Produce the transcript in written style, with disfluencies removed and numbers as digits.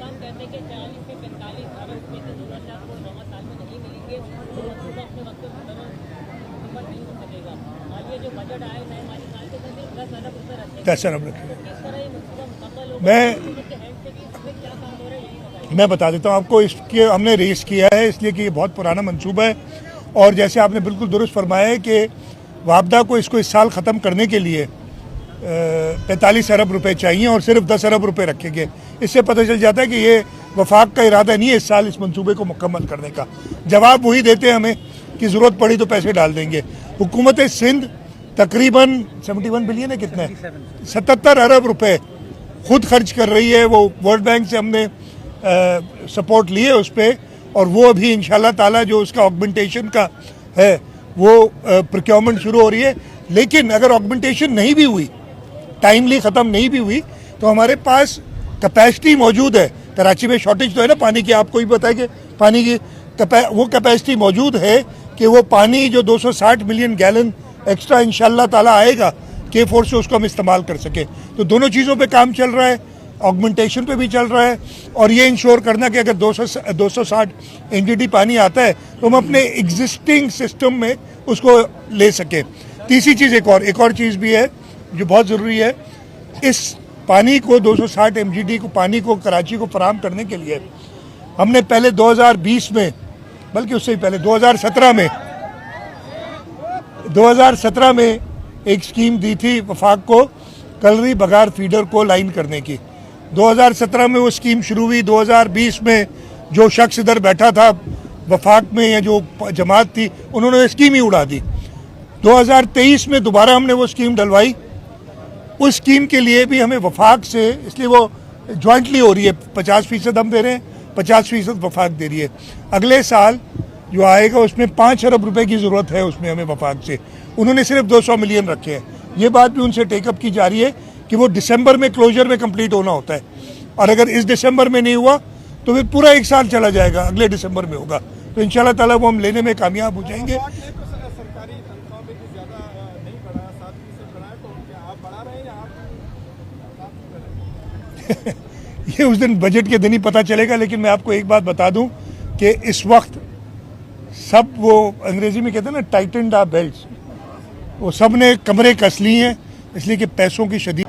हुक्काम कहते हैं कि 40 से 45 अरब रुपए के जरूरत को 9 साल में नहीं मिलेंगे, तो मंसूबा अपने वक्त पर नहीं हो सकेगा। और ये जो बजट आए नए माली साल के अंदर 10 अरब रुपए रखे, 10 अरब रखे। तो किस तरह ये मंसूबा मुकम्मल होगा? मैं बता देता हूँ आपको, इसके हमने रेस किया है इसलिए कि ये बहुत पुराना मंसूबा है, और जैसे आपने बिल्कुल दुरुस्त फरमाया है कि वापदा को इसको इस साल ख़त्म करने के लिए 45 अरब रुपए चाहिए और सिर्फ 10 अरब रुपए रखेंगे। इससे पता चल जाता है कि ये वफाक का इरादा नहीं है इस साल इस मंसूबे को मुकम्मल करने का। जवाब वही देते हैं हमें कि ज़रूरत पड़ी तो पैसे डाल देंगे। हुकूमत सिंध तकरीबन 71 बिलियन है, कितने 77 अरब रुपए खुद खर्च कर रही है। वो वर्ल्ड बैंक से हमने सपोर्ट लिए उस पर, और वो अभी इंशाल्लाह ताला जो उसका ऑगमेंटेशन का है वो प्रोक्योरमेंट शुरू हो रही है। लेकिन अगर ऑगमेंटेशन नहीं भी हुई, टाइमली ख़त्म नहीं भी हुई, तो हमारे पास कैपेसिटी मौजूद है। कराची में शॉर्टेज तो है ना पानी की, आपको भी पता है कि पानी की वो कैपेसिटी मौजूद है कि वो पानी जो 260 मिलियन गैलन एक्स्ट्रा इंशाल्लाह ताला आएगा K4 से, उसको हम इस्तेमाल कर सके। तो दोनों चीज़ों पे काम चल रहा है, ऑगमेंटेशन पे भी चल रहा है, और ये इंश्योर करना कि अगर 260 MGD पानी आता है तो हम अपने एग्जिस्टिंग सिस्टम में उसको ले सकें। तीसरी चीज़ एक और चीज़ भी है जो बहुत ज़रूरी है। इस पानी को 260 MGD को पानी को कराची को फराहम करने के लिए हमने पहले 2020 में, बल्कि उससे भी पहले 2017 में एक स्कीम दी थी वफाक को कलरी बगार फीडर को लाइन करने की। 2017 में वो स्कीम शुरू हुई। 2020 में जो शख्स इधर बैठा था वफाक में या जो जमात थी, उन्होंने स्कीम ही उड़ा दी। 2023 में दोबारा हमने वो स्कीम डलवाई। उस स्कीम के लिए भी हमें वफाक से, इसलिए वो जॉइंटली हो रही है, 50% हम दे रहे हैं, 50% वफाक दे रही है। अगले साल जो आएगा उसमें 5 अरब रुपए की ज़रूरत है उसमें हमें वफाक से। उन्होंने सिर्फ 200 मिलियन रखे हैं। ये बात भी उनसे टेकअप की जा रही है कि वो दिसंबर में क्लोजर में कंप्लीट होना होता है, और अगर इस दिसंबर में नहीं हुआ तो फिर पूरा एक साल चला जाएगा, अगले दिसंबर में होगा। तो इंशाल्लाह ताला वो हम लेने में कामयाब हो जाएंगे। ये उस दिन बजट के दिन ही पता चलेगा। लेकिन मैं आपको एक बात बता दूं कि इस वक्त सब, वो अंग्रेजी में कहते हैं ना टाइटन्ड आवर बेल्ट्स, वो सब ने कमरे कस ली हैं, इसलिए कि पैसों की शदीद